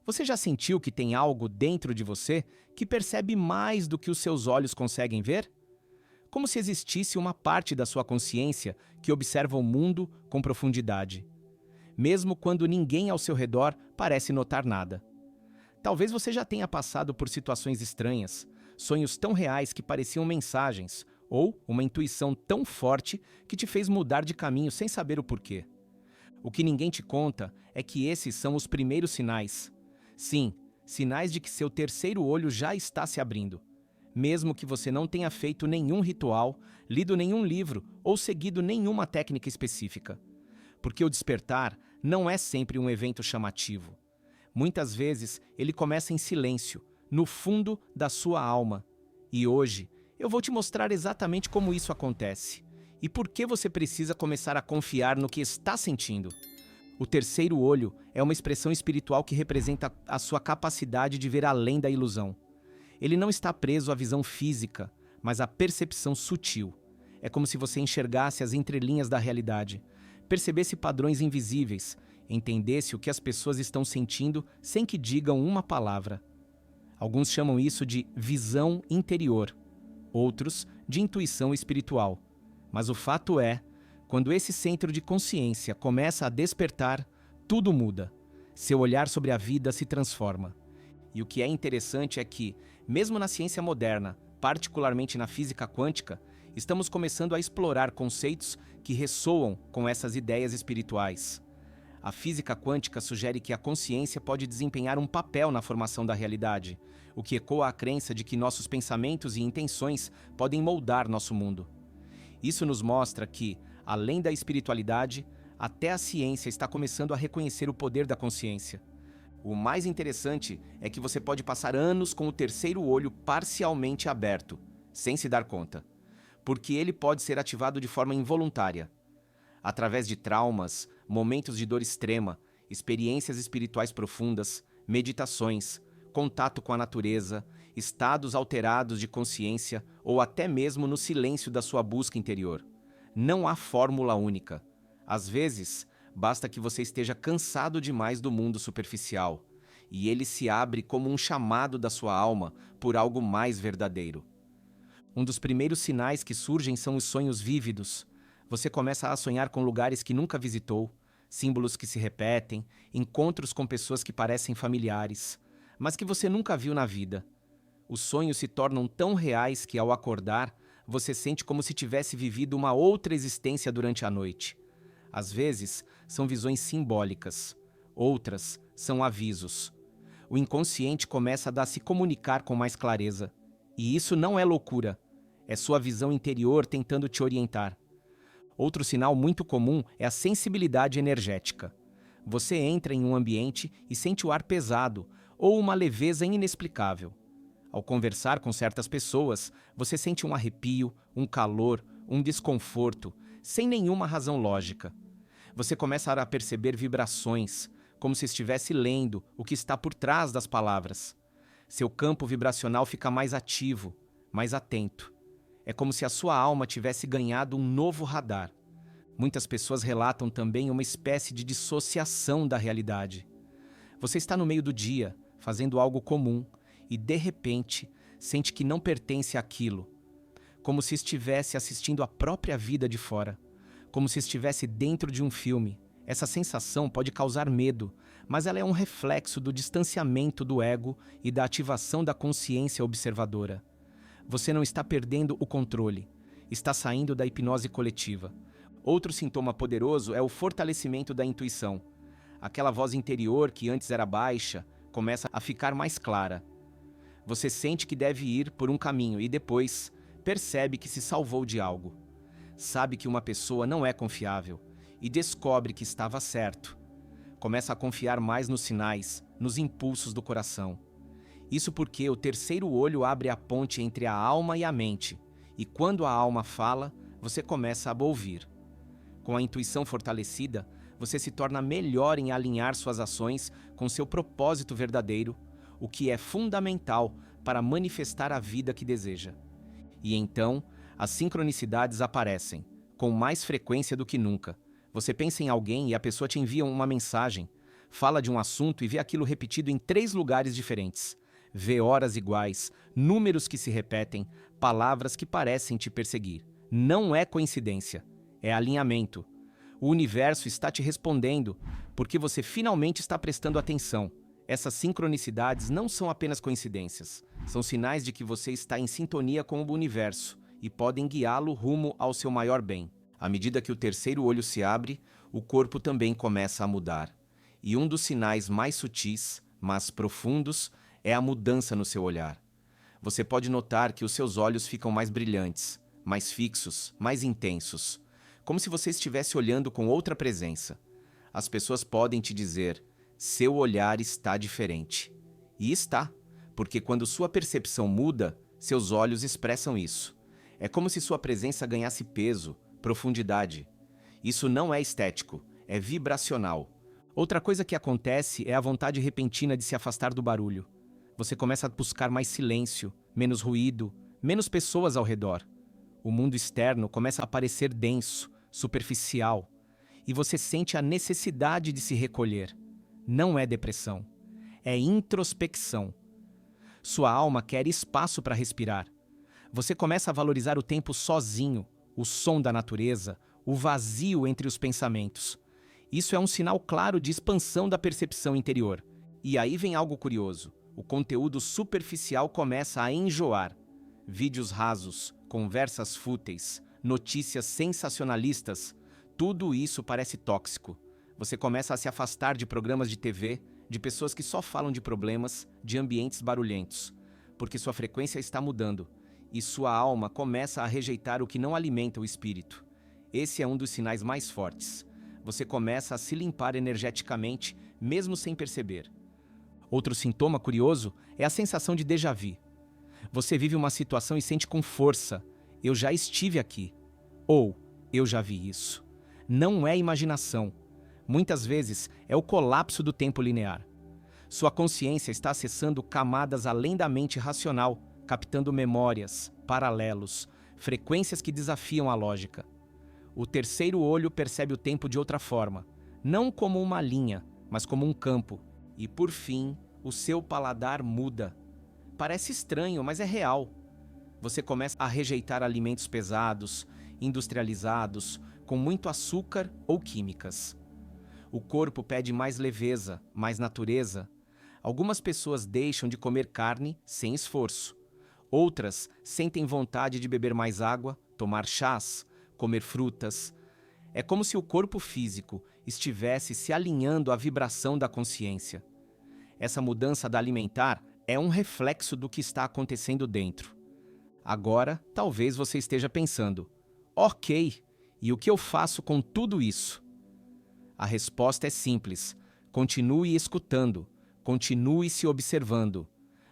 Você já sentiu que tem algo dentro de você que percebe mais do que os seus olhos conseguem ver? Como se existisse uma parte da sua consciência que observa o mundo com profundidade, mesmo quando ninguém ao seu redor parece notar nada. Talvez você já tenha passado por situações estranhas, sonhos tão reais que pareciam mensagens, ou uma intuição tão forte que te fez mudar de caminho sem saber o porquê. O que ninguém te conta é que esses são os primeiros sinais. Sim, sinais de que seu terceiro olho já está se abrindo. Mesmo que você não tenha feito nenhum ritual, lido nenhum livro ou seguido nenhuma técnica específica. Porque o despertar não é sempre um evento chamativo. Muitas vezes ele começa em silêncio, no fundo da sua alma. E hoje eu vou te mostrar exatamente como isso acontece e por que você precisa começar a confiar no que está sentindo. O terceiro olho é uma expressão espiritual que representa a sua capacidade de ver além da ilusão. Ele não está preso à visão física, mas à percepção sutil. É como se você enxergasse as entrelinhas da realidade, percebesse padrões invisíveis, entendesse o que as pessoas estão sentindo sem que digam uma palavra. Alguns chamam isso de visão interior, outros de intuição espiritual. Mas o fato é, quando esse centro de consciência começa a despertar, tudo muda. Seu olhar sobre a vida se transforma. E o que é interessante é que, mesmo na ciência moderna, particularmente na física quântica, estamos começando a explorar conceitos que ressoam com essas ideias espirituais. A física quântica sugere que a consciência pode desempenhar um papel na formação da realidade, o que ecoa a crença de que nossos pensamentos e intenções podem moldar nosso mundo. Isso nos mostra que, além da espiritualidade, até a ciência está começando a reconhecer o poder da consciência. O mais interessante é que você pode passar anos com o terceiro olho parcialmente aberto, sem se dar conta, porque ele pode ser ativado de forma involuntária. Através de traumas, momentos de dor extrema, experiências espirituais profundas, meditações, contato com a natureza, estados alterados de consciência ou até mesmo no silêncio da sua busca interior. Não há fórmula única. Às vezes, basta que você esteja cansado demais do mundo superficial, e ele se abre como um chamado da sua alma por algo mais verdadeiro. Um dos primeiros sinais que surgem são os sonhos vívidos. Você começa a sonhar com lugares que nunca visitou, símbolos que se repetem, encontros com pessoas que parecem familiares, mas que você nunca viu na vida. Os sonhos se tornam tão reais que, ao acordar, você sente como se tivesse vivido uma outra existência durante a noite. Às vezes, são visões simbólicas. Outras são avisos. O inconsciente começa a se comunicar com mais clareza. E isso não é loucura. É sua visão interior tentando te orientar. Outro sinal muito comum é a sensibilidade energética. Você entra em um ambiente e sente o ar pesado ou uma leveza inexplicável. Ao conversar com certas pessoas, você sente um arrepio, um calor, um desconforto, sem nenhuma razão lógica. Você começa a perceber vibrações, como se estivesse lendo o que está por trás das palavras. Seu campo vibracional fica mais ativo, mais atento. É como se a sua alma tivesse ganhado um novo radar. Muitas pessoas relatam também uma espécie de dissociação da realidade. Você está no meio do dia, fazendo algo comum, e de repente sente que não pertence àquilo, como se estivesse assistindo a própria vida de fora, como se estivesse dentro de um filme. Essa sensação pode causar medo, mas ela é um reflexo do distanciamento do ego e da ativação da consciência observadora. Você não está perdendo o controle, está saindo da hipnose coletiva. Outro sintoma poderoso é o fortalecimento da intuição. Aquela voz interior que antes era baixa começa a ficar mais clara. Você sente que deve ir por um caminho e depois percebe que se salvou de algo. Sabe que uma pessoa não é confiável e descobre que estava certo. Começa a confiar mais nos sinais, nos impulsos do coração. Isso porque o terceiro olho abre a ponte entre a alma e a mente, e quando a alma fala, você começa a ouvir. Com a intuição fortalecida, você se torna melhor em alinhar suas ações com seu propósito verdadeiro, o que é fundamental para manifestar a vida que deseja. E então, as sincronicidades aparecem, com mais frequência do que nunca. Você pensa em alguém e a pessoa te envia uma mensagem. fala de um assunto e vê aquilo repetido em 3 lugares diferentes. Vê horas iguais, números que se repetem, palavras que parecem te perseguir. Não é coincidência, é alinhamento. O universo está te respondendo porque você finalmente está prestando atenção. Essas sincronicidades não são apenas coincidências, são sinais de que você está em sintonia com o universo e podem guiá-lo rumo ao seu maior bem. À medida que o terceiro olho se abre, o corpo também começa a mudar. E um dos sinais mais sutis, mas profundos, é a mudança no seu olhar. Você pode notar que os seus olhos ficam mais brilhantes, mais fixos, mais intensos, como se você estivesse olhando com outra presença. As pessoas podem te dizer: seu olhar está diferente. E está, porque quando sua percepção muda, seus olhos expressam isso. É como se sua presença ganhasse peso, profundidade. Isso não é estético, é vibracional. Outra coisa que acontece é a vontade repentina de se afastar do barulho. Você começa a buscar mais silêncio, menos ruído, menos pessoas ao redor. O mundo externo começa a parecer denso, superficial, e você sente a necessidade de se recolher. Não é depressão, é introspecção. Sua alma quer espaço para respirar. Você começa a valorizar o tempo sozinho, o som da natureza, o vazio entre os pensamentos. Isso é um sinal claro de expansão da percepção interior. E aí vem algo curioso. O conteúdo superficial começa a enjoar. Vídeos rasos, conversas fúteis, notícias sensacionalistas, tudo isso parece tóxico. Você começa a se afastar de programas de TV, de pessoas que só falam de problemas, de ambientes barulhentos, porque sua frequência está mudando e sua alma começa a rejeitar o que não alimenta o espírito. Esse é um dos sinais mais fortes. Você começa a se limpar energeticamente, mesmo sem perceber. Outro sintoma curioso é a sensação de déjà vu. Você vive uma situação e sente com força: eu já estive aqui. Ou, eu já vi isso. Não é imaginação. Muitas vezes é o colapso do tempo linear. Sua consciência está acessando camadas além da mente racional, captando memórias, paralelos, frequências que desafiam a lógica. O terceiro olho percebe o tempo de outra forma, não como uma linha, mas como um campo. E, por fim, o seu paladar muda. Parece estranho, mas é real. Você começa a rejeitar alimentos pesados, industrializados, com muito açúcar ou químicas. O corpo pede mais leveza, mais natureza. Algumas pessoas deixam de comer carne sem esforço. Outras sentem vontade de beber mais água, tomar chás, comer frutas. É como se o corpo físico estivesse se alinhando à vibração da consciência. Essa mudança da alimentar é um reflexo do que está acontecendo dentro. Agora, talvez você esteja pensando: ok, e o que eu faço com tudo isso? A resposta é simples: continue escutando, continue se observando.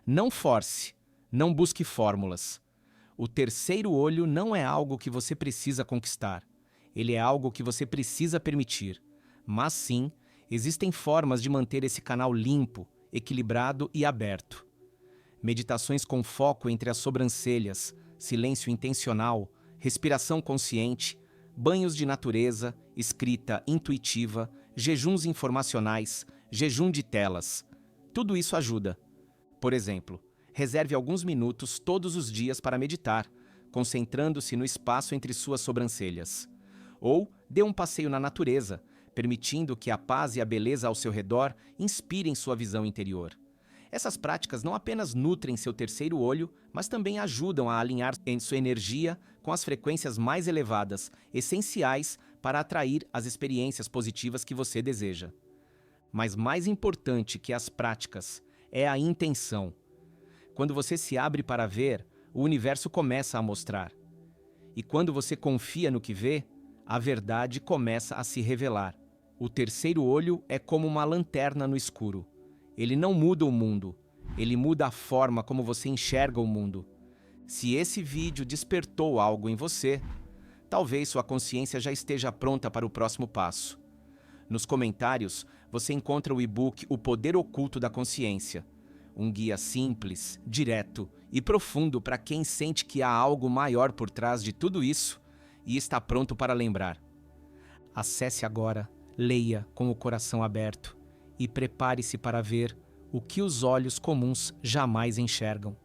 Não force, não busque fórmulas. O terceiro olho não é algo que você precisa conquistar. Ele é algo que você precisa permitir. Mas sim, existem formas de manter esse canal limpo, equilibrado e aberto. Meditações com foco entre as sobrancelhas, silêncio intencional, respiração consciente, banhos de natureza, escrita intuitiva, jejuns informacionais, jejum de telas. Tudo isso ajuda. Por exemplo, reserve alguns minutos todos os dias para meditar, concentrando-se no espaço entre suas sobrancelhas. Ou dê um passeio na natureza, permitindo que a paz e a beleza ao seu redor inspirem sua visão interior. Essas práticas não apenas nutrem seu terceiro olho, mas também ajudam a alinhar em sua energia com as frequências mais elevadas, essenciais para atrair as experiências positivas que você deseja. Mas mais importante que as práticas é a intenção. Quando você se abre para ver, o universo começa a mostrar. E quando você confia no que vê, a verdade começa a se revelar. O terceiro olho é como uma lanterna no escuro. Ele não muda o mundo, ele muda a forma como você enxerga o mundo. Se esse vídeo despertou algo em você, talvez sua consciência já esteja pronta para o próximo passo. Nos comentários, você encontra o e-book O Poder Oculto da Consciência, um guia simples, direto e profundo para quem sente que há algo maior por trás de tudo isso e está pronto para lembrar. Acesse agora, leia com o coração aberto e prepare-se para ver o que os olhos comuns jamais enxergam.